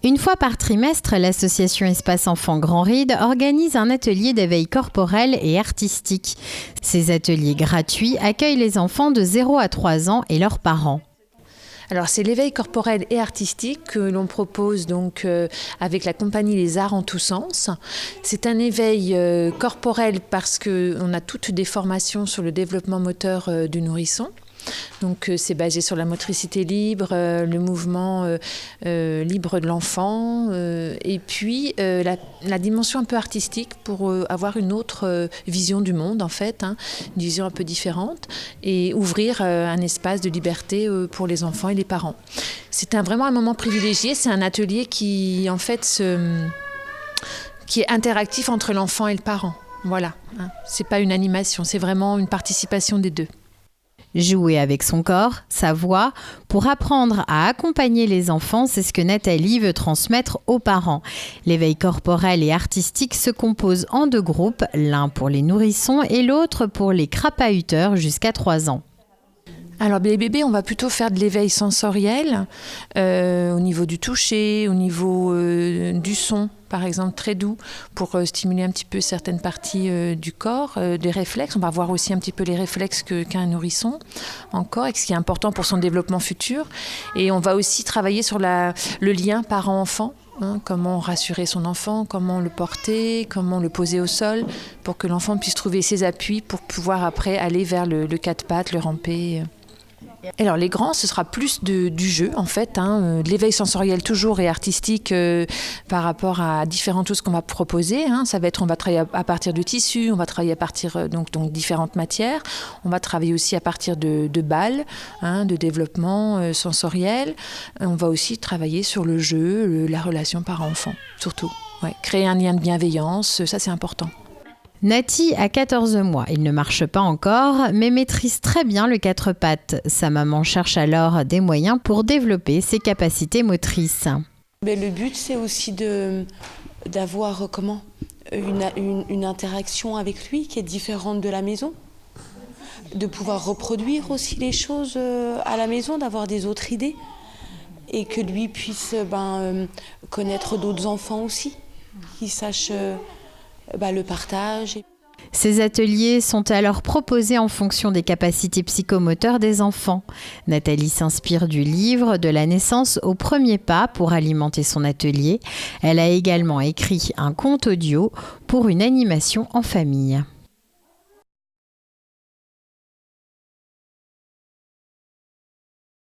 Une fois par trimestre, l'association Espace Enfants Grand Ride organise un atelier d'éveil corporel et artistique. Ces ateliers gratuits accueillent les enfants de 0 à 3 ans et leurs parents. Alors c'est l'éveil corporel et artistique que l'on propose donc avec la compagnie Les Arts en tous sens. C'est un éveil corporel parce qu'on a toutes des formations sur le développement moteur du nourrisson. Donc c'est basé sur la motricité libre, le mouvement libre de l'enfant et puis la dimension un peu artistique pour avoir une autre vision du monde en fait, une vision un peu différente et ouvrir un espace de liberté pour les enfants et les parents. C'est vraiment un moment privilégié, c'est un atelier qui en fait qui est interactif entre l'enfant et le parent. Voilà, c'est pas une animation, c'est vraiment une participation des deux. Jouer avec son corps, sa voix, pour apprendre à accompagner les enfants, c'est ce que Nathalie veut transmettre aux parents. L'éveil corporel et artistique se compose en 2 groupes, l'un pour les nourrissons et l'autre pour les crapahuteurs jusqu'à 3 ans. Alors les bébés, on va plutôt faire de l'éveil sensoriel au niveau du toucher, au niveau du son, par exemple très doux, pour stimuler un petit peu certaines parties du corps, des réflexes. On va voir aussi un petit peu les réflexes qu'a un nourrisson encore, et ce qui est important pour son développement futur. Et on va aussi travailler sur le lien parent-enfant. Comment rassurer son enfant, comment le porter, comment le poser au sol pour que l'enfant puisse trouver ses appuis pour pouvoir après aller vers le 4 pattes, le ramper. Alors les grands, ce sera plus du jeu en fait, de l'éveil sensoriel toujours et artistique par rapport à différentes choses qu'on va proposer. Ça va être, on va travailler à partir de tissus, on va travailler à partir donc différentes matières. On va travailler aussi à partir de balles, de développement sensoriel. On va aussi travailler sur le jeu, la relation parent-enfant, surtout. Ouais, créer un lien de bienveillance, ça c'est important. Nati a 14 mois. Il ne marche pas encore, mais maîtrise très bien le 4 pattes. Sa maman cherche alors des moyens pour développer ses capacités motrices. Mais le but, c'est aussi d'avoir une interaction avec lui qui est différente de la maison. De pouvoir reproduire aussi les choses à la maison, d'avoir des autres idées. Et que lui puisse connaître d'autres enfants aussi, qui sachent... le partage. Ces ateliers sont alors proposés en fonction des capacités psychomoteurs des enfants. Nathalie s'inspire du livre « De la naissance au premier pas » pour alimenter son atelier. Elle a également écrit un conte audio pour une animation en famille.